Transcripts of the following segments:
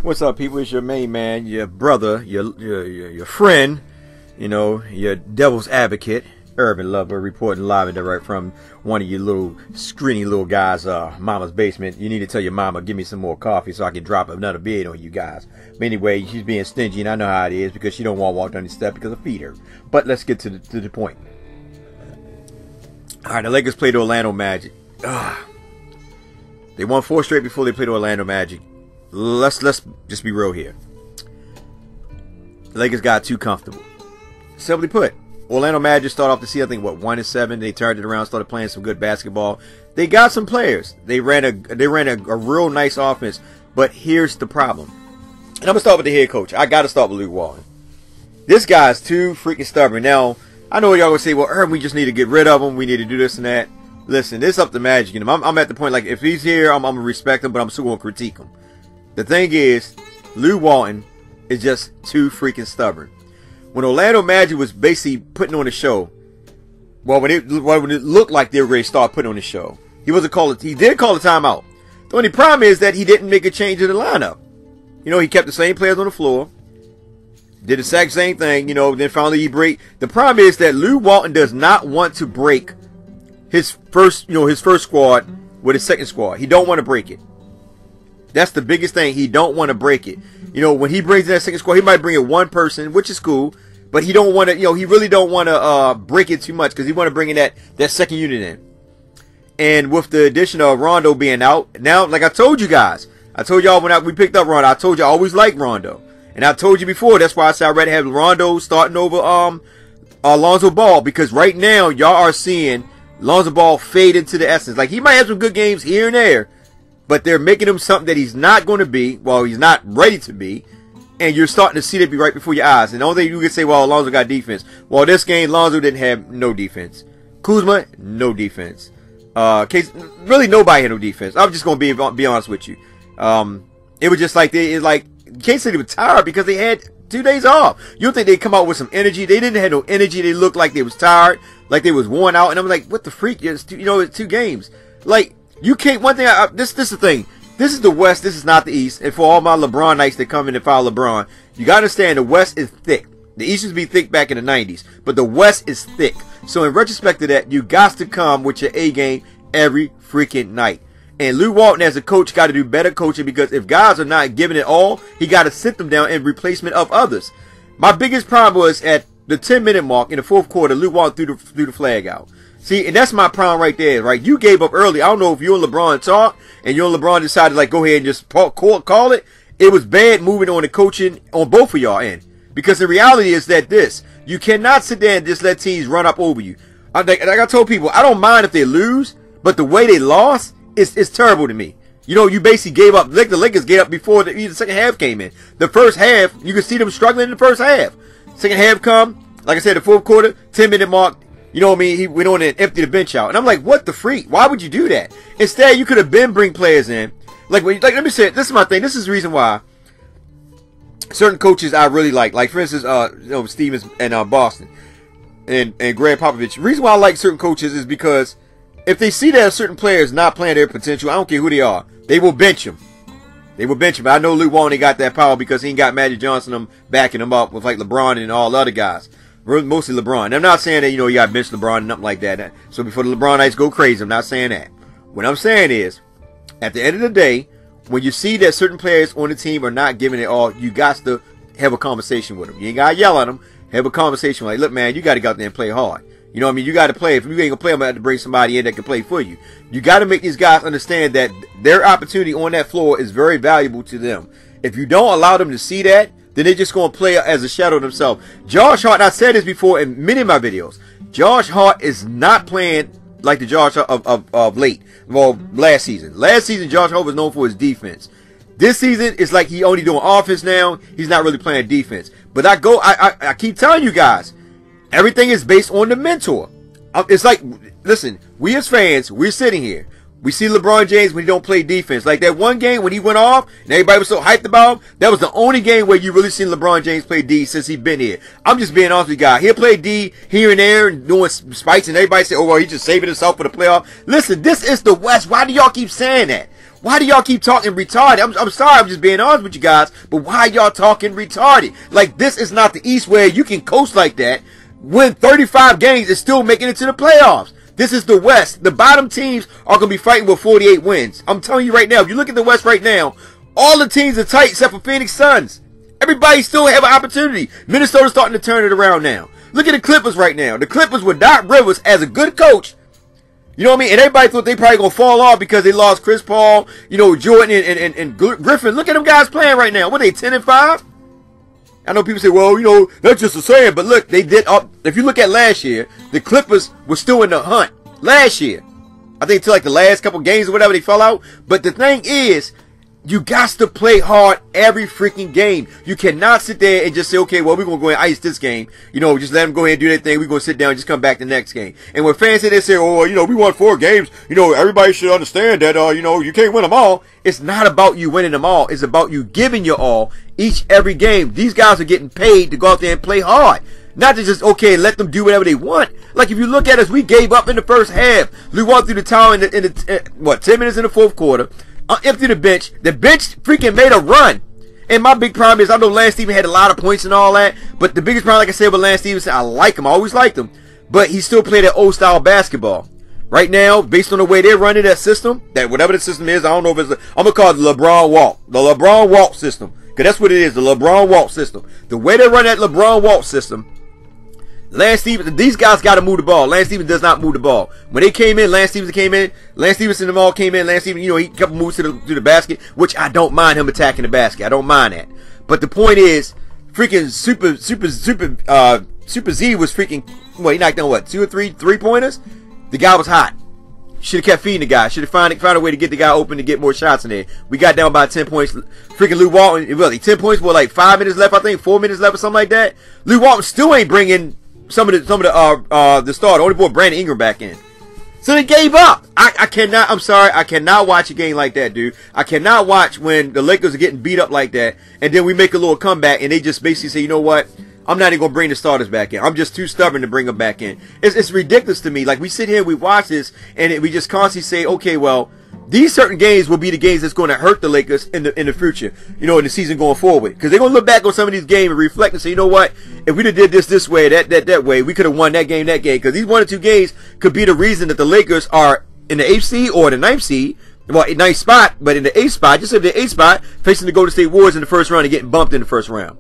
What's up, people? It's your main man, your brother, your friend, you know, your devil's advocate, Urban Lover, reporting live and direct from one of your little screeny little guys' mama's basement. You need to tell your mama, give me some more coffee so I can drop another bid on you guys. But anyway, she's being stingy, and I know how it is because she don't want to walk down the step because of feed her. But let's get to the point. All right, the Lakers played the Orlando Magic. They won 4 straight before they played the Orlando Magic. Let's just be real here. The Lakers got too comfortable. Simply put, Orlando Magic started off the season, I think, what, 1-7. They turned it around, started playing some good basketball. They got some players. They ran a real nice offense. But here's the problem. And I'm gonna start with the head coach. I gotta start with Luke Walton. This guy's too freaking stubborn. Now, I know y'all gonna say, well, Herb, we just need to get rid of him. We need to do this and that. Listen, it's up to Magic. You know, I'm at the point, like, if he's here, I'm gonna respect him, but I'm still gonna critique him. The thing is, Luke Walton is just too freaking stubborn. When Orlando Magic was basically putting on a show, well, when it looked like they were ready to start putting on a show, he did call a timeout. The only problem is that he didn't make a change in the lineup. You know, he kept the same players on the floor, did the exact same thing, you know, then finally he break. The problem is that Luke Walton does not want to break his first squad with his second squad. He don't want to break it. That's the biggest thing. He don't want to break it. You know, when he brings in that second squad, he might bring in one person, which is cool, but he don't want to, you know, he really don't want to break it too much because he want to bring in that second unit in. And with the addition of Rondo being out, now, like I told you guys, I told y'all when we picked up Rondo, I told you I always liked Rondo. And I told you before, that's why I said I'd rather have Rondo starting over Lonzo Ball, because right now y'all are seeing Lonzo Ball fade into the essence. Like, he might have some good games here and there, but they're making him something that he's not going to be. Well, he's not ready to be. And you're starting to see that be right before your eyes. And the only thing you can say, well, Lonzo got defense. Well, this game, Lonzo didn't have no defense. Kuzma, no defense. Really nobody had no defense. I'm just going to be honest with you. It was just like, you can't say they were tired because they had 2 days off. You don't think they'd come out with some energy? They didn't have no energy. They looked like they was tired, like they was worn out. And I'm like, what the freak? It's 2 games. Like, you can't, one thing, this is the thing. This is the West, this is not the East. And for all my LeBron nights that come in and follow LeBron, you got to understand the West is thick. The East used to be thick back in the 90s, but the West is thick. So in retrospect to that, you got to come with your A game every freaking night. And Luke Walton as a coach got to do better coaching, because if guys are not giving it all, he got to sit them down in replacement of others. My biggest problem was at the 10-minute mark in the fourth quarter, Luke Walton threw the flag out. See, and that's my problem right there, right? You gave up early. I don't know if you and LeBron talked, and you and LeBron decided, like, go ahead and just call it. It was bad moving on the coaching on both of y'all end. Because the reality is that you cannot sit there and just let teams run up over you. Like I told people, I don't mind if they lose, but the way they lost is terrible to me. You know, you basically gave up, like the Lakers gave up before the second half came in. The first half, you could see them struggling in the first half. Second half come, like I said, the fourth quarter, 10-minute mark, you know what I mean? He went on and emptied the bench out. And I'm like, what the freak? Why would you do that? Instead, you could have bring players in. Like, let me say it. This is my thing. This is the reason why certain coaches I really like. Like, for instance, Stevens and Boston and Greg Popovich. The reason why I like certain coaches is because if they see that a certain player is not playing their potential, I don't care who they are, they will bench him. They will bench him. I know Luke Walton got that power because he ain't got Magic Johnson backing him up with like LeBron and all the other guys. Mostly LeBron. I'm not saying that, you know, you got to bench LeBron and nothing like that. So before the LeBron nights go crazy, I'm not saying that. What I'm saying is, at the end of the day, when you see that certain players on the team are not giving it all, you got to have a conversation with them. You ain't got to yell at them. Have a conversation like, look, man, you got to go out there and play hard. You know what I mean? You got to play. If you ain't going to play, I'm going to have to bring somebody in that can play for you. You got to make these guys understand that their opportunity on that floor is very valuable to them. If you don't allow them to see that, then they're just going to play as a shadow of themselves. Josh Hart, I said this before in many of my videos, Josh Hart is not playing like the Josh Hart of late. Well, last season. Last season, Josh Hart was known for his defense. This season, it's like he only doing offense now. He's not really playing defense. But I keep telling you guys, everything is based on the mentor. It's like, listen, we as fans, we're sitting here. We see LeBron James when he don't play defense. Like that one game when he went off and everybody was so hyped about him, that was the only game where you really seen LeBron James play D since he's been here. I'm just being honest with you guys. He'll play D here and there and doing spikes, and everybody say, oh, well, he's just saving himself for the playoff. Listen, this is the West. Why do y'all keep saying that? Why do y'all keep talking retarded? I'm sorry, I'm just being honest with you guys, but why y'all talking retarded? Like, this is not the East where you can coast like that, win 35 games and still making it to the playoffs. This is the West. The bottom teams are going to be fighting with 48 wins. I'm telling you right now, if you look at the West right now, all the teams are tight except for Phoenix Suns. Everybody still have an opportunity. Minnesota's starting to turn it around now. Look at the Clippers right now. The Clippers with Doc Rivers as a good coach. You know what I mean? And everybody thought they probably going to fall off because they lost Chris Paul, you know, Jordan and Griffin. Look at them guys playing right now. What are they, 10-5? I know people say, well, you know, that's just a saying. But look, they did up. If you look at last year, the Clippers were still in the hunt. Last year. I think until like the last couple games or whatever, they fell out. But the thing is, you got to play hard every freaking game. You cannot sit there and just say, okay, well, we're going to go and ice this game. You know, just let them go ahead and do their thing. We're going to sit down and just come back the next game. And when fans sit there and say, oh, you know, we won 4 games. You know, everybody should understand that, you know, you can't win them all. It's not about you winning them all. It's about you giving your all every game. These guys are getting paid to go out there and play hard. Not to just, okay, let them do whatever they want. Like, if you look at us, we gave up in the first half. We walked through the towel in 10 minutes in the fourth quarter. Empty the bench. The bench freaking made a run. And my big problem is, I know Lance Stephenson had a lot of points and all that, but the biggest problem, like I said, with Lance Stephenson, I like him. I always liked him. But he still played that old-style basketball. Right now, based on the way they're running that system, that whatever the system is, I don't know if it's, I'm going to call it the LeBron Walt. The LeBron Walt system. Because that's what it is, the LeBron Walt system. The way they run that LeBron Walt system, Lance Stephenson, these guys got to move the ball. Lance Stephenson does not move the ball. When they came in, Lance Stephenson came in. Lance Stephenson and them all came in. Lance Stephenson, you know, he couple moves to the basket, which I don't mind him attacking the basket. I don't mind that. But the point is, freaking Super Z was freaking, well, he knocked down what, 2 or 3 3-pointers? The guy was hot. Should have kept feeding the guy. Should have found a way to get the guy open to get more shots in there. We got down by 10 points. Freaking Lou Walton, really, 10 points with like 5 minutes left, I think, 4 minutes left or something like that. Lou Walton still ain't bringing some of the start. Only brought Brandon Ingram back in. So they gave up. I cannot, I'm sorry, I cannot watch a game like that, dude. I cannot watch when the Lakers are getting beat up like that, and then we make a little comeback, and they just basically say, you know what? I'm not even going to bring the starters back in. I'm just too stubborn to bring them back in. It's ridiculous to me. Like, we sit here, we watch this, and we just constantly say, okay, well, these certain games will be the games that's going to hurt the Lakers in the future, you know, in the season going forward. Because they're going to look back on some of these games and reflect and say, you know what? If we'd have did this way, that way, we could have won that game. Because these 1 or 2 games could be the reason that the Lakers are in the 8th seed or the 9th seed. Well, 9th spot, but in the 8th spot, just if the 8th spot, facing the Golden State Warriors in the first round and getting bumped in the first round.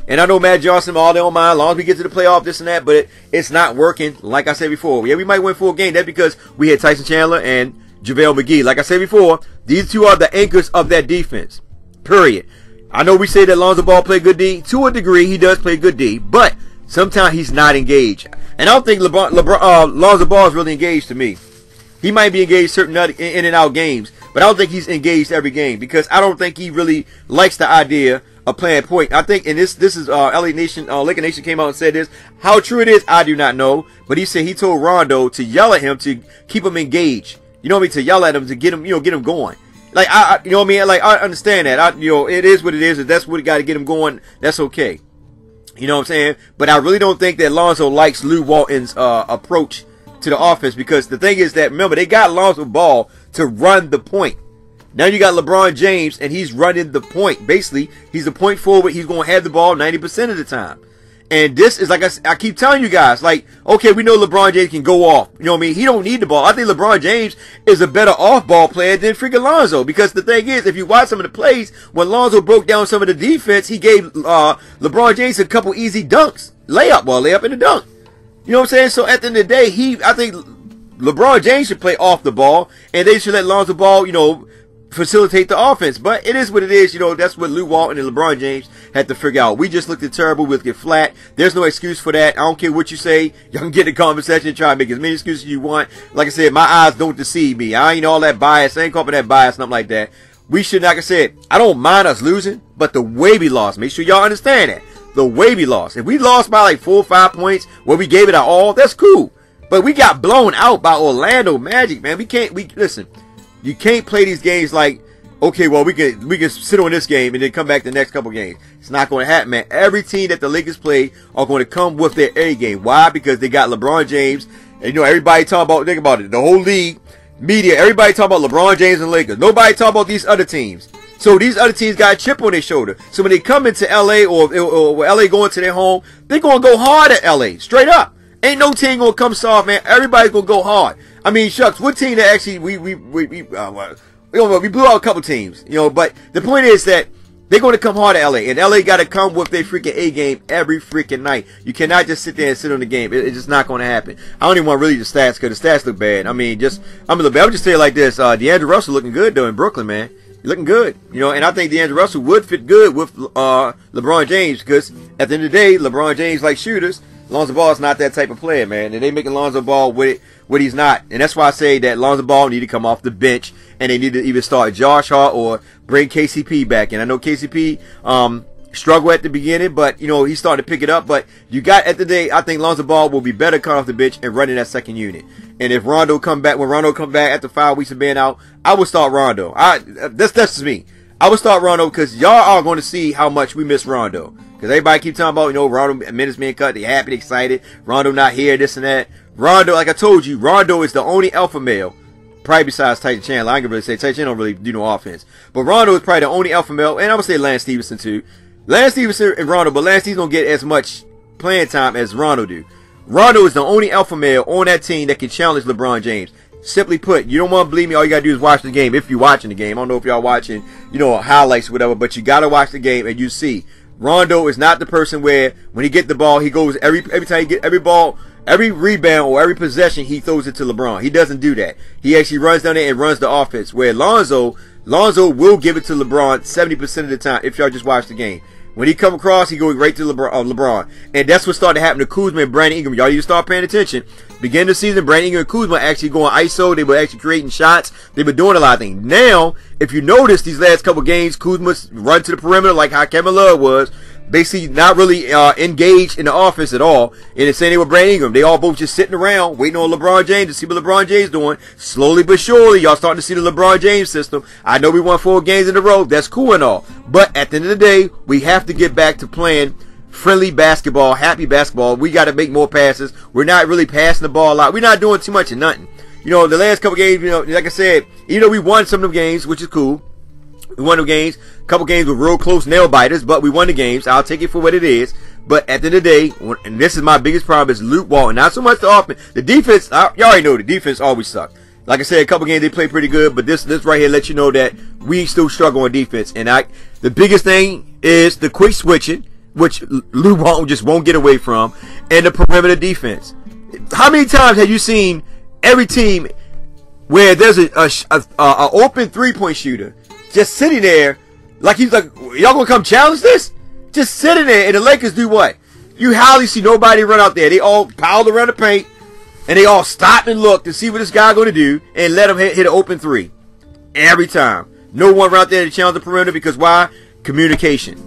And I know Matt Johnson, all they on mind, as long as we get to the playoff, this and that, but it's not working. Like I said before, yeah, we might win 4 games. That's because we had Tyson Chandler and JaVale McGee. Like I said before, these 2 are the anchors of that defense. Period. I know we say that Lonzo Ball played good D. To a degree, he does play good D, but sometimes he's not engaged. And I don't think Lonzo Ball is really engaged to me. He might be engaged certain in and out games, but I don't think he's engaged every game because I don't think he really likes the idea of playing point. I think, and this is LA Nation, Laker Nation came out and said this. How true it is, I do not know. But he said he told Rondo to yell at him to keep him engaged. You know what I mean? To yell at him to get him, get him going. Like you know what I mean? Like I understand that. It is what it is. If that's what got to get him going, that's okay. You know what I'm saying? But I really don't think that Lonzo likes Lou Walton's approach to the offense because the thing is that remember they got Lonzo Ball to run the point. Now you got LeBron James, and he's running the point. Basically, he's the point forward. He's going to have the ball 90% of the time. And this is, like I keep telling you guys, like, okay, we know LeBron James can go off. You know what I mean? He don't need the ball. I think LeBron James is a better off-ball player than freaking Lonzo. Because the thing is, if you watch some of the plays, when Lonzo broke down some of the defense, he gave LeBron James a couple easy dunks. Layup and a dunk. You know what I'm saying? So at the end of the day, I think LeBron James should play off the ball, and they should let Lonzo Ball, facilitate the offense. But it is what it is. That's what Lou Walton and LeBron James had to figure out. We just looked at terrible. We looked at flat. There's no excuse for that. I don't care what you say. Y'all can get in the comment section and try to make as many excuses as you want. Like I said, my eyes don't deceive me. I ain't all that bias. I ain't calling that bias, nothing like that. We should, like I said, I don't mind us losing, but the way we lost, make sure y'all understand that. The way we lost. If we lost by like 4 or 5 points where we gave it our all, that's cool. But we got blown out by Orlando Magic, man. Listen. You can't play these games like, okay, well, we can sit on this game and then come back the next couple games. It's not going to happen, man. Every team that the Lakers play are going to come with their A game. Why? Because they got LeBron James. And, everybody talking about, think about it, the whole league. media, everybody talk about LeBron James and Lakers. Nobody talk about these other teams. So these other teams got a chip on their shoulder. So when they come into LA or LA going to their home, they're going to go hard at LA. Straight up. Ain't no team going to come soft, man. Everybody's going to go hard. I mean, shucks, what team that actually we blew out a couple teams, but the point is that they're going to come hard at LA, and LA got to come with their freaking A game every freaking night. You cannot just sit there and sit on the game. It's just not going to happen. I don't even want to read the stats because the stats look bad. I mean, I'm just saying like this. DeAndre Russell looking good though in Brooklyn, man. Looking good, and I think DeAndre Russell would fit good with LeBron James because at the end of the day, LeBron James likes shooters. Lonzo Ball is not that type of player, man, and they making Lonzo Ball with what he's not, and that's why I say that Lonzo Ball need to come off the bench, and they need to either start Josh Hart or bring KCP back. And I know KCP struggled at the beginning, but he's starting to pick it up. But you got at the day, I think Lonzo Ball will be better coming off the bench and running that second unit. And if Rondo come back, when Rondo come back after 5 weeks of being out, I would start Rondo. That's just me. I would start Rondo because y'all are going to see how much we miss Rondo. Because everybody keep talking about, Rondo minutes being cut. They happy, they excited. Rondo not here, this and that. Rondo, like I told you, Rondo is the only alpha male, probably besides Tyson Chandler. I can really say Tyson Chandler don't really do no offense. But Rondo is probably the only alpha male, and I would say Lance Stevenson too. Lance Stevenson and Rondo, but Lance Stevenson don't get as much playing time as Rondo do. Rondo is the only alpha male on that team that can challenge LeBron James. Simply put, you don't want to believe me, all you got to do is watch the game. If you're watching the game, I don't know if y'all watching, highlights or whatever, but you got to watch the game and you see. Rondo is not the person where when he get the ball, he goes every time he get every ball, every rebound or every possession, he throws it to LeBron. He doesn't do that. He actually runs down there and runs the offense. Where Lonzo will give it to LeBron 70% of the time if y'all just watch the game. When he come across, he goes right to LeBron. And that's what started happening to Kuzma and Brandon Ingram. Y'all need to start paying attention. Beginning of the season, Brandon Ingram and Kuzma actually going ISO. They were actually creating shots. They were doing a lot of things. Now, if you notice these last couple games, Kuzma's run to the perimeter like how Kevin Love was. Basically not really engaged in the offense at all. And the same thing with Brandon Ingram. They all both just sitting around waiting on LeBron James to see what LeBron James doing. Slowly but surely, y'all starting to see the LeBron James system. I know we won 4 games in a row. That's cool and all. But at the end of the day, we have to get back to playing friendly basketball, happy basketball. We got to make more passes. We're not really passing the ball a lot. We're not doing too much of nothing. The last couple games, like I said, we won some of them games, which is cool. We won the games. A couple games were real close nail biters, but we won the games. I'll take it for what it is. But at the end of the day, and this is my biggest problem, is Luke Walton. Not so much the offense. The defense, y'all already know the defense always sucked. Like I said, a couple games they played pretty good, but this right here lets you know that we still struggle on defense. And the biggest thing is the quick switching, which Luke Walton just won't get away from, and the perimeter defense. How many times have you seen every team where there's an open 3-point shooter just sitting there, like he's like, y'all gonna come challenge this? Just sitting there, and the Lakers do what? You hardly see nobody run out there. They all piled around the paint, and they all stop and look to see what this guy gonna do, and let him hit an open 3 every time. No one run out there to challenge the perimeter because why? Communication.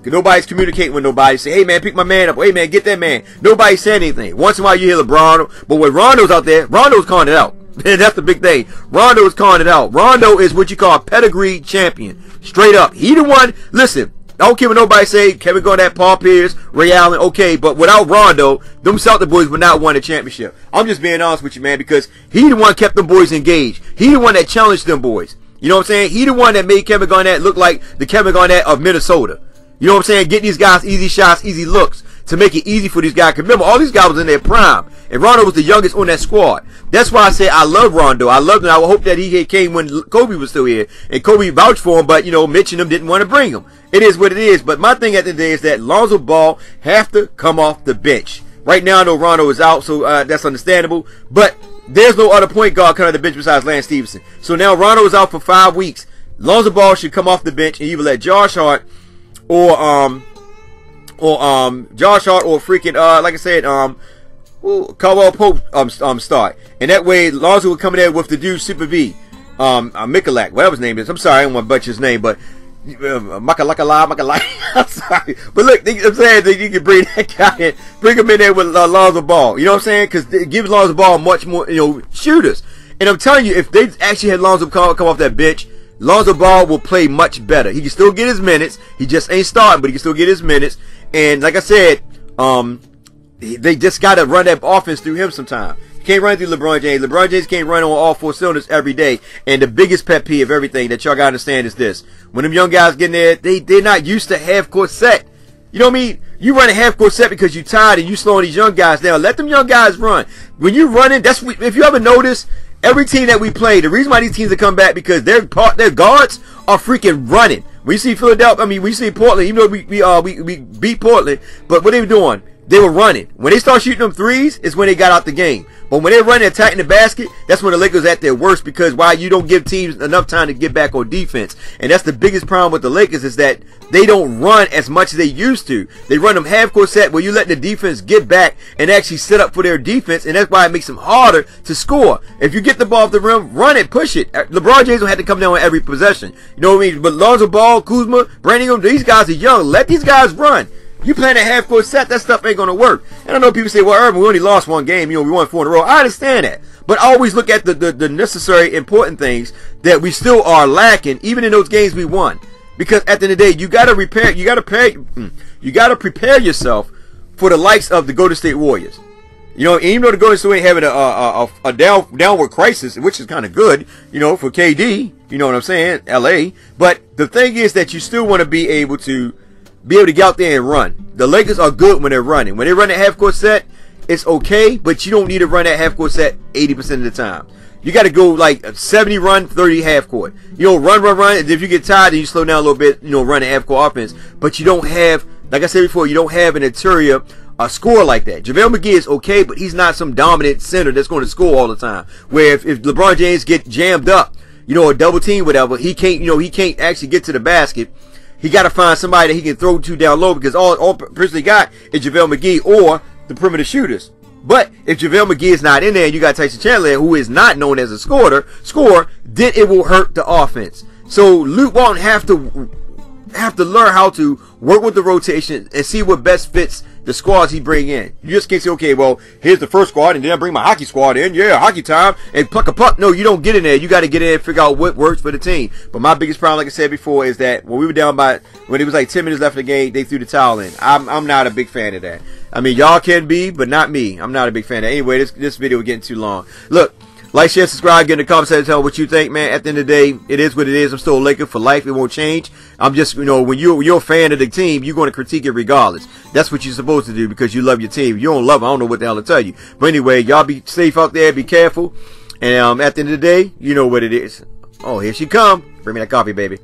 Nobody's communicating with nobody. Say, hey man, pick my man up. Hey man, get that man. Nobody saying anything. Once in a while you hear LeBron, but when Rondo's out there, Rondo's calling it out. That's the big thing. Rondo is calling it out. Rondo is what you call a pedigree champion. Straight up. He the one, listen, I don't care what nobody say, Kevin Garnett, Paul Pierce, Ray Allen, okay, but without Rondo, them Celtic boys would not win a championship. I'm just being honest with you, man, because he the one kept them boys engaged. He the one that challenged them boys. You know what I'm saying? He the one that made Kevin Garnett look like the Kevin Garnett of Minnesota. You know what I'm saying? Get these guys easy shots, easy looks to make it easy for these guys. Because remember, all these guys was in their prime. And Rondo was the youngest on that squad. That's why I say I love Rondo. I loved him. I would hope that he came when Kobe was still here. And Kobe vouched for him, but, Mitch and them didn't want to bring him. It is what it is. But my thing at the end of the day is that Lonzo Ball have to come off the bench. Right now, I know Rondo is out, so that's understandable. But there's no other point guard coming off the bench besides Lance Stevenson. So now Rondo is out for 5 weeks. Lonzo Ball should come off the bench and either let Josh Hart or Josh Hart or freaking like I said Caldwell Pope start, and that way Lonzo would come in there with the dude Super V, Mikulak, whatever his name is. I'm sorry, I don't want to butcher his name, but Makalai. I'm sorry, but look, I'm saying that you can bring that guy in, bring him in there with Lonzo Ball. You know what I'm saying? Because it gives Lonzo Ball much more, shooters. And I'm telling you, if they actually had Lonzo come off that bench, Lonzo Ball will play much better. He can still get his minutes. He just ain't starting, but he can still get his minutes. And like I said, they just got to run that offense through him sometime. can't run through LeBron James. LeBron James can't run on all 4 cylinders every day. And the biggest pet peeve of everything that y'all gotta understand is this: when them young guys get in there, they're not used to half court set. You know what I mean? You run a half court set because you're tired and you slowing these young guys down. Let them young guys run. When you running, if you ever notice, every team that we play, the reason why these teams have come back because their guards are freaking running. We see Philadelphia. I mean, we see Portland. Even though we beat Portland, but what they were doing, they were running. When they start shooting them threes, is when they got out the game. But when they're running, attacking the basket, that's when the Lakers are at their worst, because why? You don't give teams enough time to get back on defense. And that's the biggest problem with the Lakers, is that they don't run as much as they used to. They run them half-court set where you let the defense get back and actually set up for their defense, and that's why it makes them harder to score. If you get the ball off the rim, run it, push it. LeBron James will have to come down on every possession. You know what I mean? But Lonzo Ball, Kuzma, Brandon, these guys are young. Let these guys run. You playing a half-court set, that stuff ain't going to work. And I know people say, well, Urban, we only lost 1 game. You know, we won 4 in a row. I understand that. But I always look at the necessary, important things that we still are lacking, even in those games we won. Because at the end of the day, you got to prepare yourself for the likes of the Golden State Warriors. You know, even though the Golden State ain't having a downward crisis, which is kind of good, you know, for KD, you know what I'm saying, LA. But the thing is that you still want to be able to get out there and run. The Lakers are good when they're running. When they run a half-court set, it's okay, but you don't need to run that half-court set 80% of the time. You got to go like 70 run, 30 half-court. You know, run, and if you get tired and you slow down a little bit, you know, run a half-court offense. But you don't have, like I said before, you don't have an interior score like that. JaVale McGee is okay, but he's not some dominant center that's going to score all the time. Where if LeBron James get jammed up, you know, a double team, whatever, he can't actually get to the basket. He got to find somebody that he can throw to down low, because all person he got is JaVale McGee or the perimeter shooters. But if JaVale McGee is not in there and you got Tyson Chandler, who is not known as a scorer, then it will hurt the offense. So Luke Walton have to learn how to work with the rotation and see what best fits the squads he bring in. You just can't say, okay, well, here's the first squad, and then I bring my hockey squad in. Yeah, hockey time, and pluck a puck. No, you don't get in there. You got to get in and figure out what works for the team. But my biggest problem, like I said before, is that when we were down when it was like 10 minutes left in the game, they threw the towel in. I'm not a big fan of that. I mean, y'all can be, but not me. I'm not a big fan of that. Anyway, this video is getting too long. Look, like, share, subscribe, get in the comment section, tell me what you think, man. At the end of the day, it is what it is. I'm still a Laker for life. It won't change. I'm just, you know, when you're a fan of the team, you're going to critique it regardless. That's what you're supposed to do, because you love your team. If you don't love it, I don't know what the hell to tell you. But anyway, y'all be safe out there. Be careful. And at the end of the day, you know what it is. Oh, here she come. Bring me that coffee, baby.